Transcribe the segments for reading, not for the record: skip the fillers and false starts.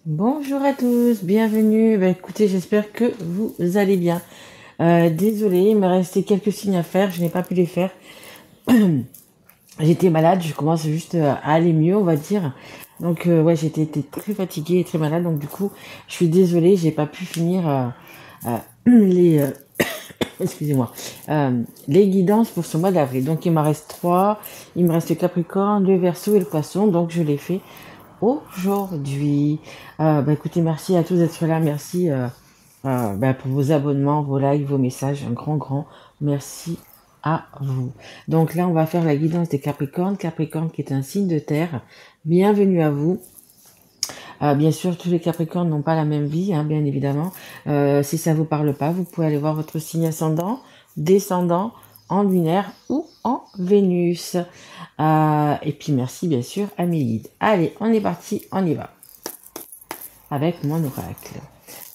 Bonjour à tous, bienvenue. Écoutez, j'espère que vous allez bien. Désolée, il me restait quelques signes à faire, je n'ai pas pu les faire. J'étais malade, je commence juste à aller mieux, on va dire. Donc ouais, été très fatiguée et très malade, donc du coup, je suis désolée, j'ai pas pu finir les excusez-moi, les guidances pour ce mois d'avril. Donc il m'en reste trois. Il me reste le Capricorne, le Verseau et le Poisson. Donc je l'ai fait aujourd'hui. Écoutez, merci à tous d'être là. Merci pour vos abonnements, vos likes, vos messages. Un grand merci à vous. Donc là, on va faire la guidance des Capricornes. Capricorne qui est un signe de terre. Bienvenue à vous. Bien sûr, tous les Capricornes n'ont pas la même vie, hein, bien évidemment. Si ça vous parle pas, vous pouvez aller voir votre signe ascendant, descendant, en lunaire ou en Vénus. Et puis merci bien sûr à mes guides. Allez, on est parti, on y va. Avec mon oracle.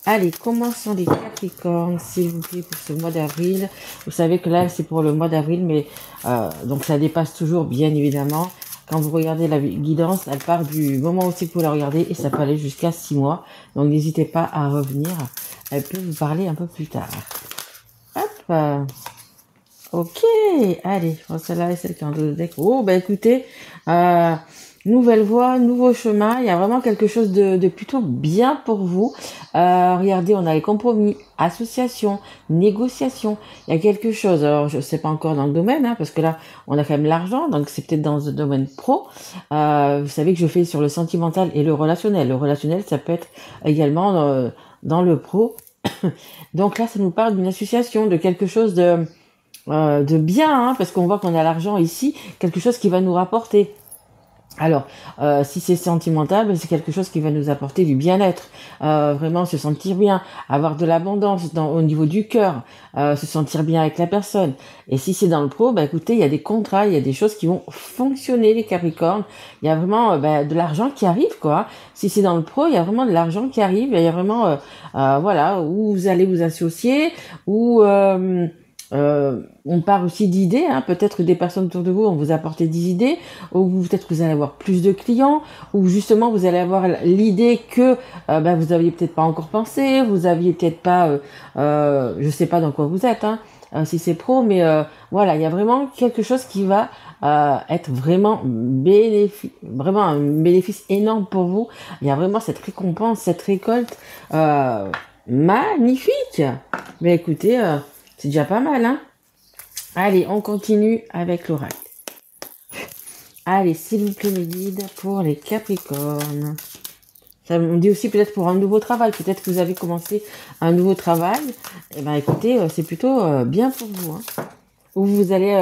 Allez, commençons les Capricornes, s'il vous plaît, pour ce mois d'avril. Vous savez que là, c'est pour le mois d'avril, mais donc ça dépasse toujours, bien évidemment. Quand vous regardez la guidance, elle part du moment où c'est que vous la regardez et ça peut aller jusqu'à 6 mois. Donc n'hésitez pas à revenir. Elle peut vous parler un peu plus tard. Hop. Ok. Allez, celle-là est celle qui est en dos de deck. Oh, écoutez, nouvelle voie, nouveau chemin. Il y a vraiment quelque chose de plutôt bien pour vous. Regardez, on a les compromis, association, négociation. Il y a quelque chose. Alors, je sais pas encore dans le domaine, hein, parce que là, on a quand même l'argent, donc c'est peut-être dans le domaine pro. Vous savez que je fais sur le sentimental et le relationnel. Le relationnel, ça peut être également dans le pro. Donc là, ça nous parle d'une association, de quelque chose de bien, hein, parce qu'on voit qu'on a l'argent ici, quelque chose qui va nous rapporter. Alors, si c'est sentimental, c'est quelque chose qui va nous apporter du bien-être, vraiment se sentir bien, avoir de l'abondance au niveau du cœur, se sentir bien avec la personne. Et si c'est dans le pro, écoutez, il y a des contrats, il y a des choses qui vont fonctionner, les Capricornes. Il y a vraiment de l'argent qui arrive, quoi. Si c'est dans le pro, il y a vraiment de l'argent qui arrive. Il y a vraiment, voilà, où vous allez vous associer, où on part aussi d'idées, hein, peut-être des personnes autour de vous vont vous apporter des idées, ou peut-être que vous allez avoir plus de clients, ou justement vous allez avoir l'idée que vous aviez peut-être pas encore pensé, vous aviez peut-être pas, je sais pas dans quoi vous êtes, hein, si c'est pro, mais voilà, il y a vraiment quelque chose qui va être vraiment vraiment un bénéfice énorme pour vous. Il y a vraiment cette récompense, cette récolte magnifique. Mais écoutez, c'est déjà pas mal, hein. Allez, on continue avec l'oracle. Allez, s'il vous plaît, mes guides, pour les Capricornes. Ça me dit aussi peut-être pour un nouveau travail. Peut-être que vous avez commencé un nouveau travail. Eh écoutez, c'est plutôt bien pour vous, hein. Ou vous allez...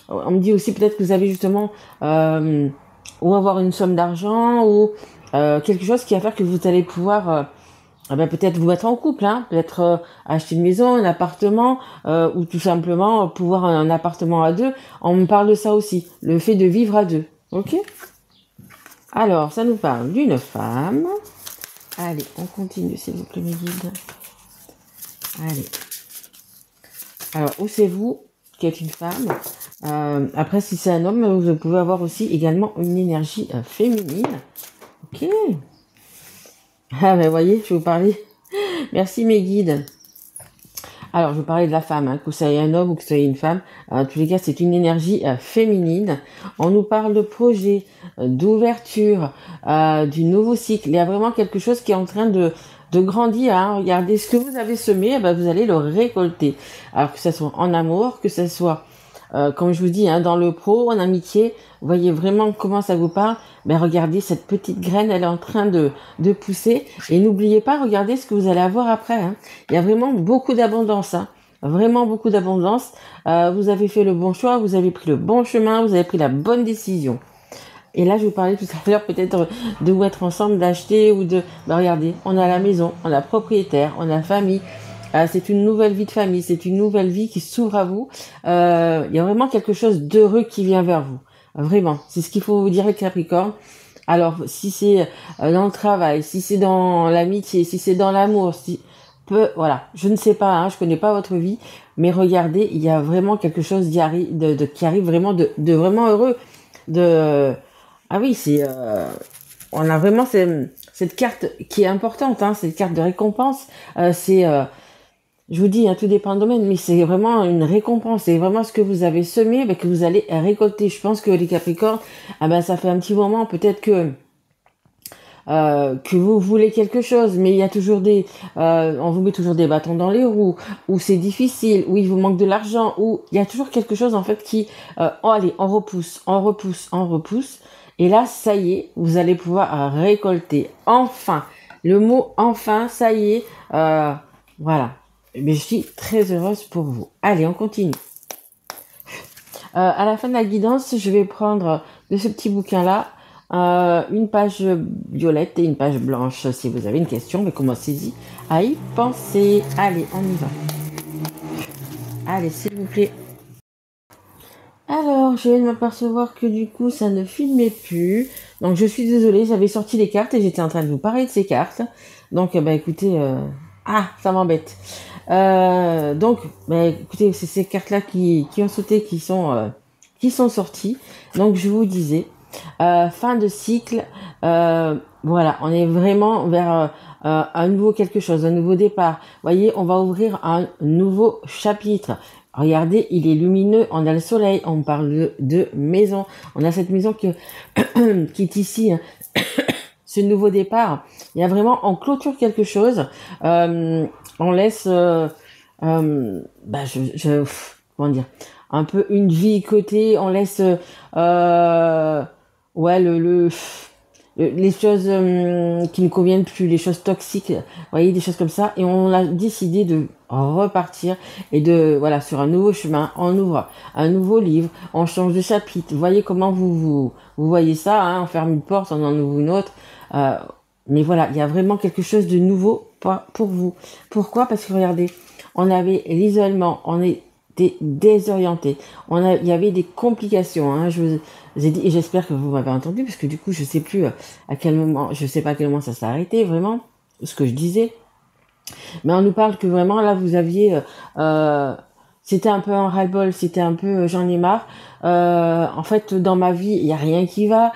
on me dit aussi peut-être que vous avez justement... ou avoir une somme d'argent, ou quelque chose qui va faire que vous allez pouvoir... peut-être vous mettre en couple, hein, peut-être acheter une maison, un appartement, ou tout simplement pouvoir un appartement à deux. On me parle de ça aussi, le fait de vivre à deux. Ok? Alors, ça nous parle d'une femme. Allez, on continue, s'il vous plaît, mes guides. Allez. Alors, où c'est vous qui êtes une femme? Après, si c'est un homme, vous pouvez avoir aussi également une énergie féminine. Ok. Ah voyez, je vais vous parler. Merci mes guides. Alors, je vais parler de la femme, hein, que vous soyez un homme ou que vous soyez une femme. En tous les cas, c'est une énergie féminine. On nous parle de projet, d'ouverture, du nouveau cycle. Il y a vraiment quelque chose qui est en train de grandir. Hein. Regardez, ce que vous avez semé, vous allez le récolter. Alors que ce soit en amour, que ce soit, comme je vous dis, hein, dans le pro, en amitié, vous voyez vraiment comment ça vous parle. Regardez, cette petite graine, elle est en train de pousser. Et n'oubliez pas, regardez ce que vous allez avoir après. Hein. Il y a vraiment beaucoup d'abondance. Hein. Vraiment beaucoup d'abondance. Vous avez fait le bon choix, vous avez pris le bon chemin, vous avez pris la bonne décision. Et là, je vous parlais tout à l'heure peut-être de vous être ensemble, d'acheter ou de... regardez, on a la maison, on a propriétaire, on a famille. C'est une nouvelle vie de famille, c'est une nouvelle vie qui s'ouvre à vous. Il y a vraiment quelque chose d'heureux qui vient vers vous. Vraiment, c'est ce qu'il faut vous dire les Capricornes. Alors, si c'est dans le travail, si c'est dans l'amitié, si c'est dans l'amour, voilà, je ne sais pas, hein, je connais pas votre vie, mais regardez, il y a vraiment quelque chose qui arrive vraiment de vraiment heureux. Ah oui, on a vraiment cette carte qui est importante, hein, cette carte de récompense, je vous dis, hein, tout dépend du domaine, mais c'est vraiment une récompense. C'est vraiment ce que vous avez semé, ben, que vous allez récolter. Je pense que les Capricornes, ah ben, ça fait un petit moment, peut-être que vous voulez quelque chose, mais il y a toujours on vous met toujours des bâtons dans les roues, ou c'est difficile, ou il vous manque de l'argent, ou il y a toujours quelque chose en fait qui, oh, allez, on repousse, on repousse, on repousse, et là, ça y est, vous allez pouvoir récolter. Enfin, le mot enfin, ça y est, voilà. Mais je suis très heureuse pour vous. Allez, on continue. À la fin de la guidance, je vais prendre de ce petit bouquin-là une page violette et une page blanche. Si vous avez une question, mais commencez-y à y penser. Allez, on y va. Allez, s'il vous plaît. Alors, je viens de m'apercevoir que du coup, ça ne filmait plus. Donc, je suis désolée, j'avais sorti les cartes et j'étais en train de vous parler de ces cartes. Donc, bah écoutez, ça m'embête. Donc, bah écoutez, c'est ces cartes-là qui ont sauté, qui sont sorties. Donc, je vous disais, fin de cycle, voilà, on est vraiment vers un nouveau quelque chose, un nouveau départ. Vous voyez, on va ouvrir un nouveau chapitre. Regardez, il est lumineux, on a le soleil, on parle de maison. On a cette maison qui est ici, hein. Ce nouveau départ. Il y a vraiment, on clôture quelque chose, on laisse, comment dire, un peu une vie côté, on laisse, ouais, les choses qui ne conviennent plus, les choses toxiques, vous voyez, des choses comme ça, et on a décidé de repartir et de, voilà, sur un nouveau chemin, on ouvre un nouveau livre, on change de chapitre. Vous voyez comment vous voyez ça, hein, on ferme une porte, on en ouvre une autre, mais voilà, il y a vraiment quelque chose de nouveau pour vous. Pourquoi? Parce que regardez, on avait l'isolement, on était désorienté, il y avait des complications, hein, je vous ai dit, et j'espère que vous m'avez entendu, parce que du coup, je sais plus à quel moment, je sais pas à quel moment ça s'est arrêté, vraiment, ce que je disais. Mais on nous parle que vraiment, là, vous aviez, c'était un peu un ras-le-bol, c'était un peu, j'en ai marre. En fait, dans ma vie, il y a rien qui va.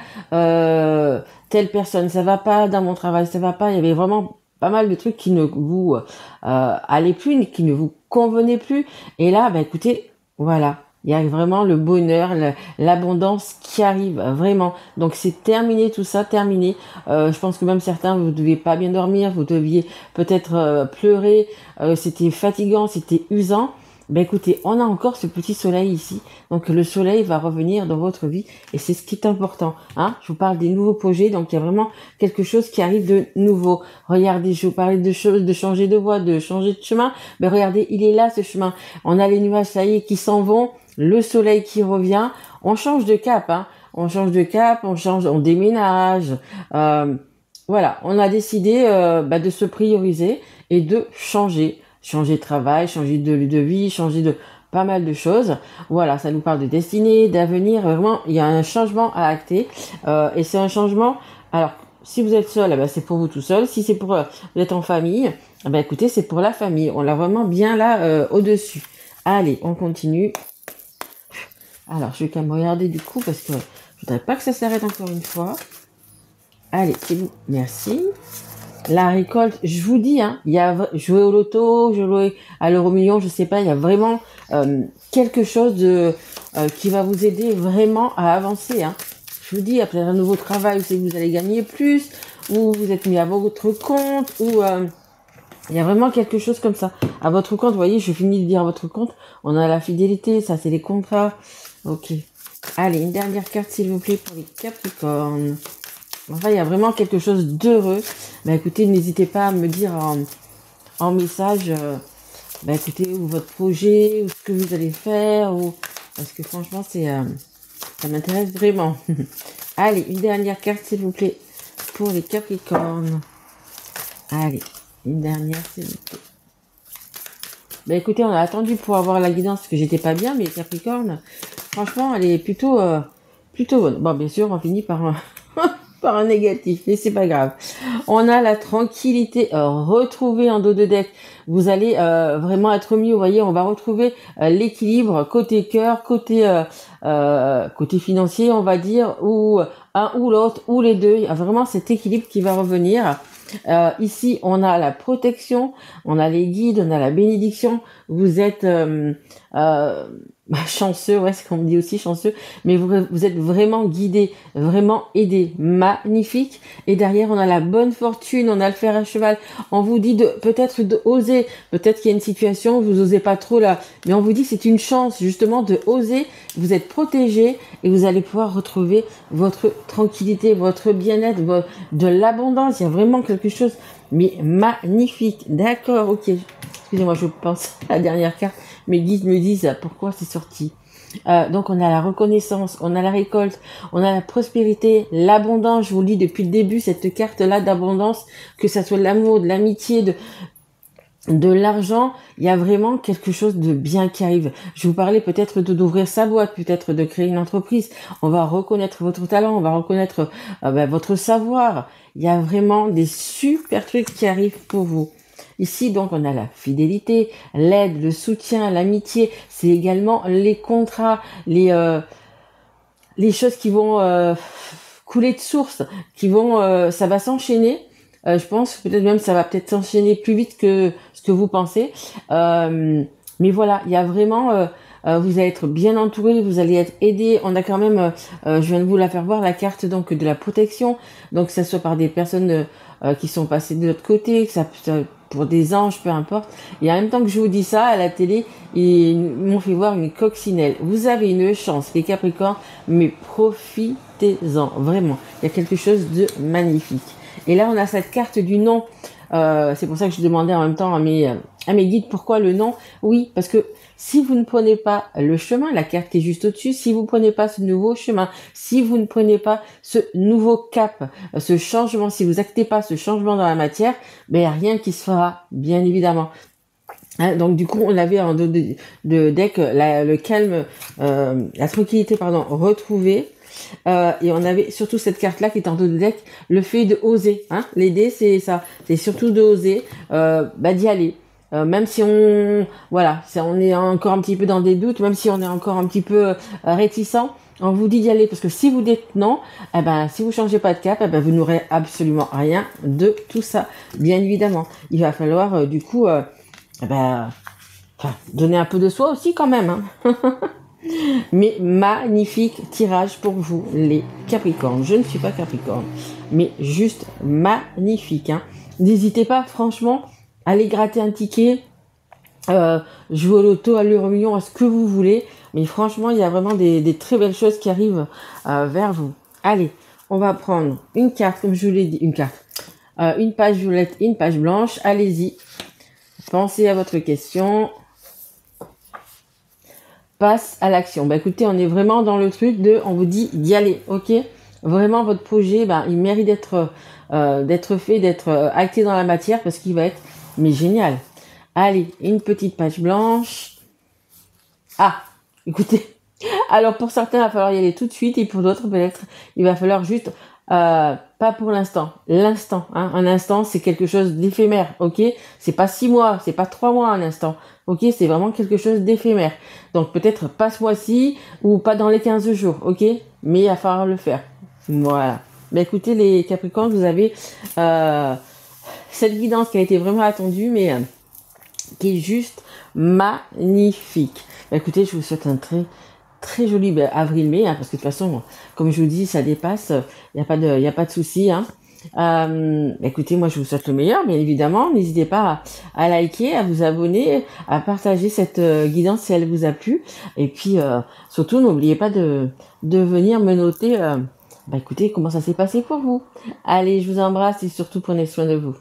Telle personne, ça va pas. Dans mon travail, ça va pas. Il y avait vraiment pas mal de trucs qui ne vous allaient plus, qui ne vous convenaient plus. Et là, bah écoutez, voilà. Il y a vraiment le bonheur, l'abondance qui arrive, vraiment. Donc c'est terminé tout ça, terminé. Je pense que même certains, vous ne deviez pas bien dormir, vous deviez peut-être pleurer, c'était fatigant, c'était usant. Ben écoutez, on a encore ce petit soleil ici. Donc le soleil va revenir dans votre vie et c'est ce qui est important. Hein, je vous parle des nouveaux projets, donc il y a vraiment quelque chose qui arrive de nouveau. Regardez, je vous parlais de choses, de changer de voie, de changer de chemin. Mais regardez, il est là ce chemin. On a les nuages, ça y est, qui s'en vont. Le soleil qui revient, on change de cap, hein. On change de cap, on déménage. Voilà, on a décidé de se prioriser et de changer de travail, changer de vie, changer de pas mal de choses. Voilà, ça nous parle de destinée, d'avenir. Vraiment, il y a un changement à acter et c'est un changement. Alors, si vous êtes seul, c'est pour vous tout seul. Si c'est pour vous êtes en famille, écoutez, c'est pour la famille. On l'a vraiment bien là au-dessus. Allez, on continue. Alors, je vais quand même regarder du coup parce que je voudrais pas que ça s'arrête encore une fois. Allez, c'est bon. Merci. La récolte, je vous dis, hein, il y a joué au loto, jouer à l'euro-million, je sais pas, il y a vraiment quelque chose qui va vous aider vraiment à avancer. Hein. Je vous dis, après un nouveau travail, c'est que vous allez gagner plus, ou vous êtes mis à votre compte, ou il y a vraiment quelque chose comme ça. À votre compte, vous voyez, je finis de dire à votre compte, on a la fidélité, ça c'est les contrats. Ok. Allez, une dernière carte s'il vous plaît pour les Capricornes. Enfin, il y a vraiment quelque chose d'heureux. Écoutez, n'hésitez pas à me dire en message, écoutez, ou votre projet, ou ce que vous allez faire, ou parce que franchement, ça m'intéresse vraiment. Allez, une dernière carte s'il vous plaît pour les Capricornes. Allez, une dernière s'il vous plaît. Écoutez, on a attendu pour avoir la guidance parce que j'étais pas bien, mais les Capricornes, franchement, elle est plutôt bonne. Bon, bien sûr, on finit par par un négatif, mais c'est pas grave. On a la tranquillité retrouvée en dos de deck. Vous allez vraiment être mieux. Vous voyez, on va retrouver l'équilibre côté cœur, côté financier, on va dire, ou un ou l'autre, ou les deux. Il y a vraiment cet équilibre qui va revenir. Ici, on a la protection, on a les guides, on a la bénédiction. Vous êtes chanceux, ouais, c'est qu'on me dit aussi chanceux, mais vous êtes vraiment guidé, vraiment aidé, magnifique. Et derrière, on a la bonne fortune, on a le fer à cheval. On vous dit de peut-être de oser, peut-être qu'il y a une situation, vous osez pas trop là, mais on vous dit que c'est une chance justement de oser. Vous êtes protégé et vous allez pouvoir retrouver votre tranquillité, votre bien-être, de l'abondance. Il y a vraiment quelque chose, mais magnifique. D'accord, ok. Excusez-moi, je pense à la dernière carte. Mes guides me disent pourquoi c'est sorti. Donc on a la reconnaissance, on a la récolte, on a la prospérité, l'abondance. Je vous lis depuis le début cette carte-là d'abondance, que ça soit de l'amour, de l'amitié, de l'argent, il y a vraiment quelque chose de bien qui arrive. Je vous parlais peut-être d'ouvrir sa boîte, peut-être de créer une entreprise. On va reconnaître votre talent, on va reconnaître votre savoir. Il y a vraiment des super trucs qui arrivent pour vous. Ici, donc, on a la fidélité, l'aide, le soutien, l'amitié. C'est également les contrats, les choses qui vont couler de source, ça va s'enchaîner. Je pense peut-être même ça va peut-être s'enchaîner plus vite que ce que vous pensez. Mais voilà, il y a vraiment, vous allez être bien entouré, vous allez être aidé. On a quand même, je viens de vous la faire voir, la carte donc de la protection. Donc que ça soit par des personnes qui sont passées de l'autre côté, que ça pour des anges, peu importe. Et en même temps que je vous dis ça, à la télé, ils m'ont fait voir une coccinelle. Vous avez une chance, les Capricornes, mais profitez-en, vraiment. Il y a quelque chose de magnifique. Et là, on a cette carte du nom. C'est pour ça que je demandais en même temps à mes guides pourquoi le nom. Oui, parce que si vous ne prenez pas le chemin, la carte qui est juste au-dessus, si vous ne prenez pas ce nouveau chemin, si vous ne prenez pas ce nouveau cap, ce changement, si vous actez pas ce changement dans la matière, ben, il n'y a rien qui se fera, bien évidemment. Hein, donc du coup, on avait en dos de deck le calme, la tranquillité, pardon, retrouvée. Et on avait surtout cette carte-là qui est en dos de deck, le fait de oser. Hein. L'idée, c'est ça. C'est surtout d'oser, d'y aller. Même si on est encore un petit peu dans des doutes, même si on est encore un petit peu réticent, on vous dit d'y aller. Parce que si vous dites non, si vous changez pas de cap, vous n'aurez absolument rien de tout ça. Bien évidemment. Il va falloir, du coup, donner un peu de soi aussi quand même. Hein. Mais magnifique tirage pour vous, les Capricornes. Je ne suis pas Capricorne, mais juste magnifique. Hein. N'hésitez pas, franchement, à aller gratter un ticket, jouer au loto, à l'euro million, à ce que vous voulez. Mais franchement, il y a vraiment des très belles choses qui arrivent vers vous. Allez, on va prendre une carte, comme je vous l'ai dit, une carte. Une page violette, une page blanche. Allez-y. Pensez à votre question. Passe à l'action. Écoutez, on est vraiment dans le truc on vous dit d'y aller, ok? Vraiment, votre projet, il mérite d'être fait, d'être acté dans la matière parce qu'il va être, mais génial. Allez, une petite page blanche. Ah, écoutez. Alors, pour certains, il va falloir y aller tout de suite et pour d'autres, peut-être, il va falloir juste, pas pour l'instant. L'instant, hein. Un instant, c'est quelque chose d'éphémère, ok? C'est pas 6 mois, c'est pas 3 mois un instant. Ok, c'est vraiment quelque chose d'éphémère. Donc peut-être pas ce mois-ci ou pas dans les 15 jours, ok? Mais il va falloir le faire. Voilà. Écoutez les Capricornes, vous avez cette guidance qui a été vraiment attendue, mais qui est juste magnifique. Écoutez, je vous souhaite un très très joli avril-mai, hein, parce que de toute façon, comme je vous dis, ça dépasse, il n'y a pas de souci, hein. Écoutez, moi je vous souhaite le meilleur, bien évidemment. N'hésitez pas à liker, à vous abonner, à partager cette guidance si elle vous a plu. Et puis surtout, n'oubliez pas de venir me noter écoutez comment ça s'est passé pour vous. Allez, je vous embrasse et surtout prenez soin de vous.